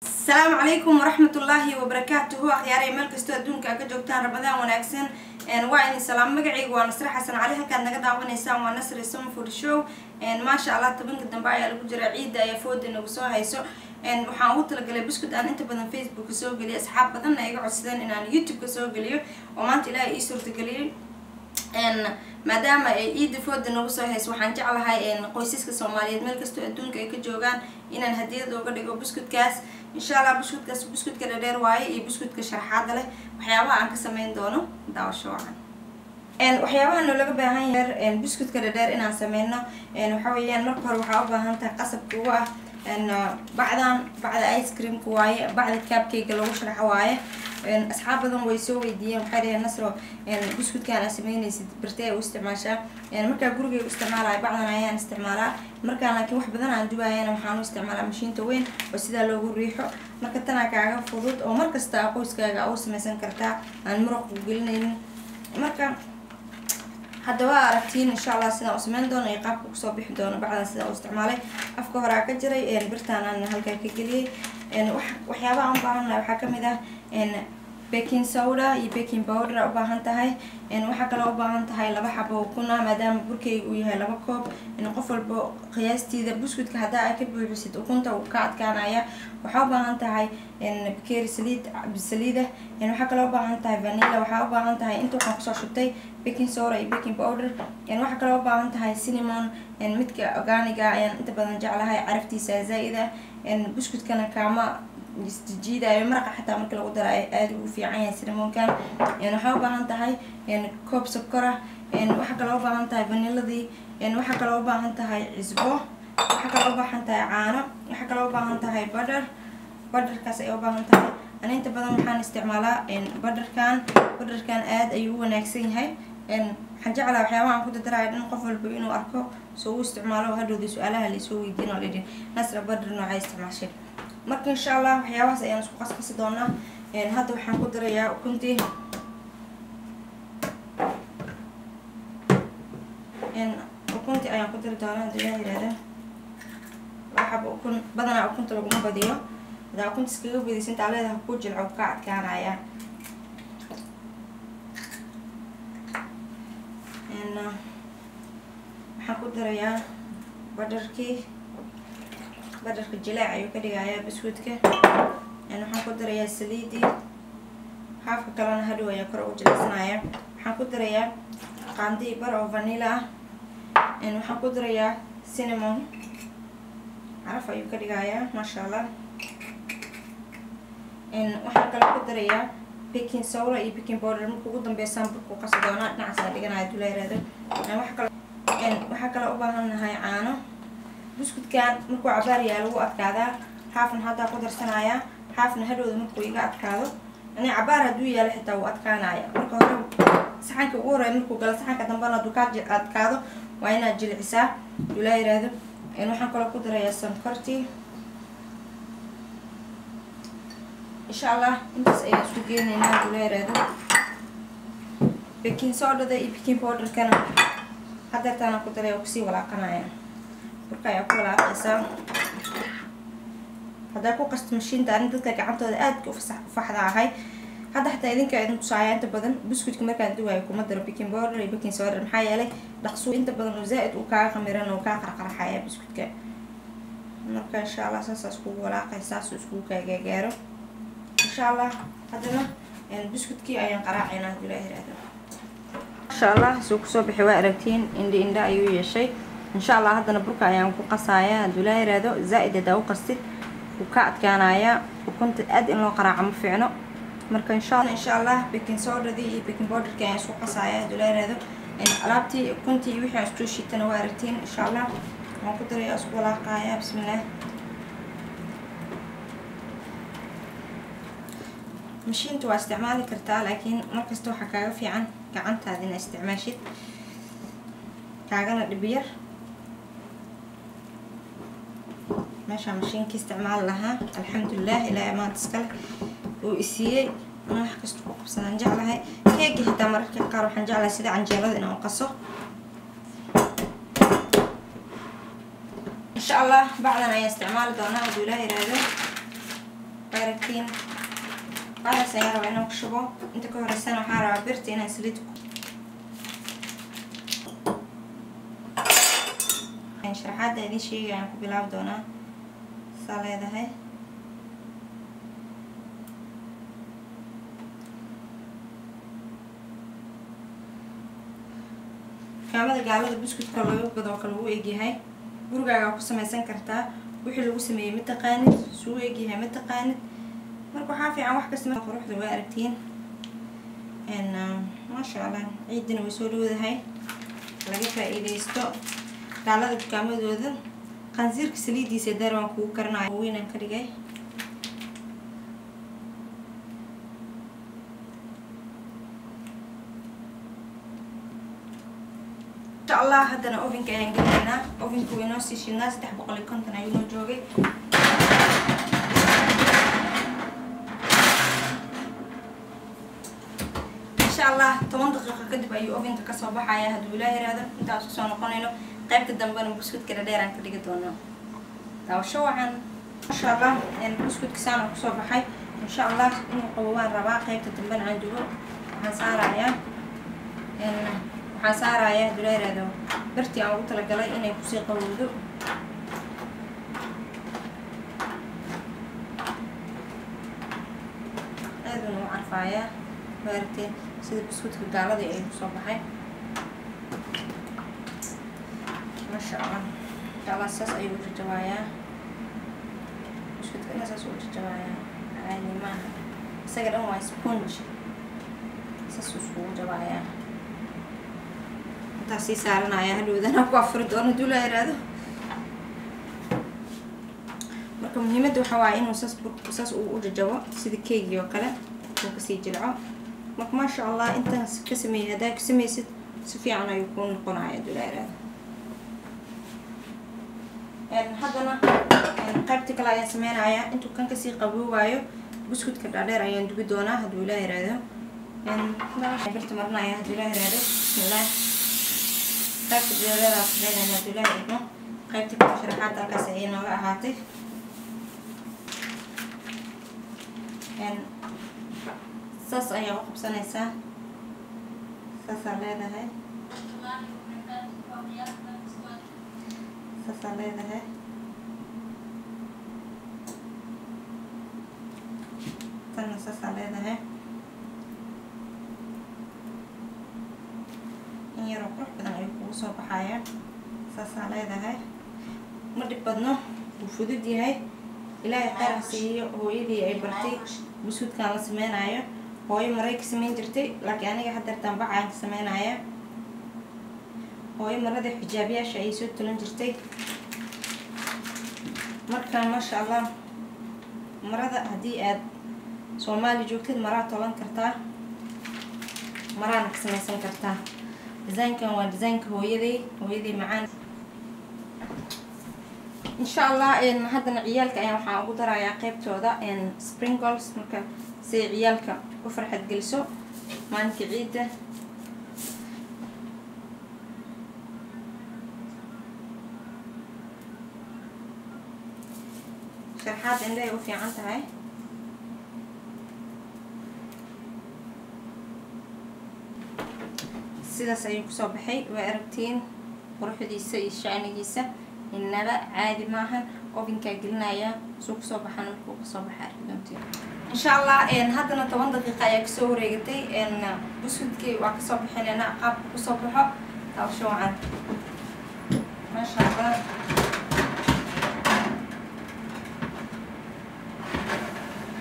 السلام عليكم ورحمة الله وبركاته. أخياري ملك استودون كجوجتان رمضان وناكسن وعين سلام مقعي ونصر حسن عليها كان نقدر ونسام ونصر السم فور شو ما شاء الله تبين قدام بايع الوجر عيد يفود إنه بسوها يسوع وحاولت لقى بسكوت أنا أنت بدن فيسبوك سوق لي أصحاب بدن يقعد سدان إن أنا يوتيوب سوق لي وما أنت لا يصير تقلي maadaama ay iida fooda nagu soo hayso waxaan jeclahay qoysaska Soomaaliyeed meel kasta oo adduunka ay ka joogaan inaan hadiyad uga dhigo buskudkaas insha Allah buskudka dheer waaye iyo buskudka sharaxaad leh waxyaabaha aan ka sameyn doono daawasho wacan waxyaabaha laga baahan yahay buskudka dheer inaan sameeyno waxa weeyaan marka hore waxa u baahan tahay qasabka oo ah bacda ice cream ku waaye bacda cupcake lagu sharaxo waaye أصحاب بدن ويسوي ويديهم حريه نصره بسكوت كان سميني برتاي واستعماشا مركا غورغي استعمالها بعضنا ayaan isticmaalaa marka laakiin wax badan aan dubayana waxaan isticmaalaa mashiinta weyn oo sida loogu riixo marka tan kaaga fudud oo markasta qoyskaaga oo sameeysan kartaa aan muruq gelinaynin marka hadda waa aragtiin insha Allah sida oo sameyn doono iyo qaabka ku soo bixi doono bacda sida oo isticmaalay afka hore ka jiray birtaan aan halka ka galiyay waxyaabaha aan baahanahay waxa kamid ah baking soda iyo baking powder u baahan tahay waxa kale u baahan tahay laba xabo kuna maadaama burkaygu uu yahay laba koob qof walba qiyaastiida buskudka hadaa ay ka buuxisid ukunta uu ka adkaanaya waxa u baahan tahay bakeeri saliid waxa kale u baahan tahay vanilla waxa u baahan tahay inta waxaan kusoo shubtay baking soda iyo baking powder waxa kale u baahan tahay cinnamon midka organic ayaan inta badan jeclahay caraftiisa zaa'ida buskudkana kaama جديدة مرقة حتى مركل قدر وفي عين سينمون كان waxa u baahan tahay koob sokora waxa kale oo baahan tahay vanilladii waxa kale oo baahan tahay cusbo waxa kale oo baahan tahay caano waxa kale oo baahan tahay butter-kaas ay u baahan tahay ana inta badan waxaan isticmaalaa butter-kan aad ayuu wanaagsan yahay waxaan jeclahay waxyaabaha ku darayo in qof walba inuu arko soo isticmaalo hadhoodii su'aalaha la soo weydiin oo leeyahay nasra butter nooca isticmaashay marka insha Allah waxyaabahaas ayaan isku qasqasi doonaa hadda waxaan ku darayaa ukuntii ukuntii ayaan ku dari doonaa hadii la yiraahdo waxa ukun badanaa ukunta lagu badiyo hadaa ukunta iskaga badisan inta leedahay ku jilco ka adkaanaya waxaan ku darayaa badarka jilaac ayuu ka dhigayaa biskuudka waxaan ku darayaa saliidi haafka kalena hadhow ayaa kor ugu jilicsanaya waxaan ku darayaa qaandi bar oo vanilla waxaan ku darayaa cinnamon caraf ayuu ka dhigayaa masha Allah waxaan kale ku darayaa baking soda iyo baking powder marka ugu dambeeysan burku qasi doonaa dhinacaas dhiganayo duleerada waxa kale u baahanahay caano buskudkan markuu cabaar yahay lagu adkaadaa haafna hadda ku darsanaya haafna hadhowda markuu iga adkaado cabaar haduu yahay xitaa uu adkaanaya marka hore saxanka ugu horeeyo markuu galo saxanka dambana haduu ka adkaado waa inaad jilcisaa la yiraahdo waxaan kale ku darayaa sonkorti insha Allah intaas ayaan isku geenaynaa la yiraahdo baking soda iyo baking powder kana hadda tan ku darayo ku sii walaaqanaya marka ay ku walaaqaysaa hada ku qasto mashiinta aan dadka gacantooda aad u faxdaahay hada xataa idinka idin tusaaya inta badan buskudka markaan duwayo kuma daro baking powder iyo baking soda maxaa yeelay dhaqso inta badan oo zaid u ka qamiran oo ka qarqarxaya buskudka marka insha Allah saas ku walaaqaysaa isku gaagaaro insha Allah hadana buskudkii ayaan qaraacinaa Ilaahay insha Allah soo ku soo bixi waa aragtiin indha ayuu yeeshay إن شاء الله هذا نبرك أيام قصايا دولاي رادو زائد داو قصت وكعد كان عيا وكنت أد إنه قرع عم فعنه مركا إن شاء الله بيكين صور ذي بيكين بودر كان يسوق قصايا دولاي رادو إن قلبتي كنت يوحي أستوشي تنوارتين إن شاء الله ما قدر يسوق لاقايا بسم الله مشين تو استعمالي كرتا لكن مركز تو حكاية في عن كعنت هذين استعماشي كعجنا البير ماشي ماشينكي استعمال لها الحمد لله الى ما تسكل وإسيه ما حكست بس نجعلها كيك حتى مرات كقارو حنجعلها سيده عنجيلد انه نقصه ان شاء الله بعدنا استعمال دونها ودولا يراده واركتين على سيارة وأنا وكشبه أنت كهرسان وحارة برتي أنا سليتكم يعني شرحات هذه شيء يعني بلاو دونا صار هذا هاي كامل قالوا البسكوت كله بدو كله يجي هاي برجع قسمة سنكرتها وحلو سمية متقاند سو يجي هاي متقاند مركو حافي عن واحد قسمة بروح دوارتين إن ما شاء الله عيدنا ويسولوا ذا هاي لقيتها إلى يستوء قالوا كامل ذا خنزير كسليدي سدار وانكو كرنا وين كرجاي إن شاء الله هدنا أوفن كأين قلنا أوفن كوينوسي شي الناس تحبق لي كنت أنا يوم جوجي إن شاء الله 8 دقيقة كدب أي أوفن كصباح يا هدولاي هذا أنت أساسا نقولينه قيبت الدنبان بسكوت كده ديران كده قدونا لو شو عن ما شاء الله يعني بسكوت كسان وصباحي إن شاء الله إنه قوان رباع قيبت الدنبان عنده حنصارعيا إن حنصارعيا هدولاي هذا برتي أو تلقى إنه يكسي قوودو هذا نوع عرفايا بارتين سيد بسكوت كقالة دي أيه صباحي ما شاء الله إن شاء الله أساس أيه وجه جوايا بسكوت كنا أساس وجه جوايا عادي ما سجل أمه سبونج أساس وجه جوايا تاسي سارنا يا هلو إذا أنا أقف ردون دولا يرادو marka muhiimadu waxa waa inuu saas u jajawo sida keegi oo kale oo ka sii jilco marka ma sha Allah inta ka sameeyay hadaa ka sameeysid si fiican ayuu ku noqonayaa duleeraad haddana qaybta kale ayaan sameynayaa intuu kan ka sii qaboobayo buskudka dhaadheer ayaan dubi doonaa haduu ilaa yiraahdo birta marnaya haduu ilaa yiraahdo bismillah qaybta duleeraad sameeyay haduu ilaa yiraahdo qaybta kale sharaxaad halkaas ay nooga ahaatay saas ayaa u qabsanaysaa saasaa leedahay saasaa leedahay tanna saasaa leedahay in yaroo qurux badan ayuu kugu soo baxaya saasaa leedahay ma dhib badno wuu fudud yahay ilaahay khayr ha siiyo hooyadii ay bartay busudkaan la sameynayo hooyo maray ka sameyn jirtay laakiin aniga haddeertaan bacaan ka sameynaya hooyo marada xijaabiyaasha ay soo tulan jirtay marka maasha Allah marada haddii aad Soomaali joogtid maraa tolan kartaa maraana ka sameysan kartaa design-kan waa design-ka hooyadii macaan إن شاء الله إن هذا عيالك أيام حاول درايا قيبتودا إن sprinkles مركا سي عيالك وفرحة جلسوا ما أنت عيدة شرحات إن ده وفي عنتها هاي سيدا سيوك صباحي وأربتين وروحوا ديسا الشعني ديسا إنما عادي معهن أوفن كجلنايا سوق صباحنا وسوق صباح أركضتين إن شاء الله إن هذا 8 دقيقة يكسو ريجتي إن بسودكي وكصباحنا أنا قاب كصباحه أو شو عن ما شاء الله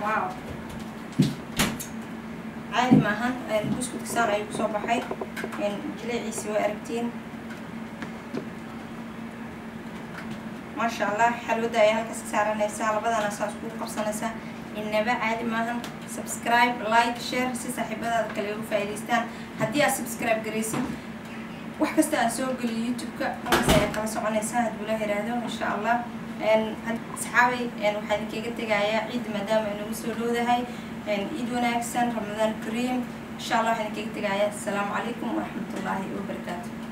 واو عادي معهن البسكوت كسر أيوك صباحي إن جلعي سوى أركتين ما شاء الله حلو ده يا هالكس سعرنا على بدنا أساس كل قبصنا إنما عادي معهم سبسكرايب لايك شير سي صاحبات الكلام فايدستان هدي سبسكرايب جريسي وحكست أسوق اليوتيوب كأس كلا سعنا سهد ولا هذا إن شاء الله إن أصحابي إن وحد كي قلت جاية عيد مدام إنه مسؤولو ده هاي إن عيد وناكسن رمضان كريم إن شاء الله وحد كي قلت جاية السلام عليكم ورحمة الله وبركاته.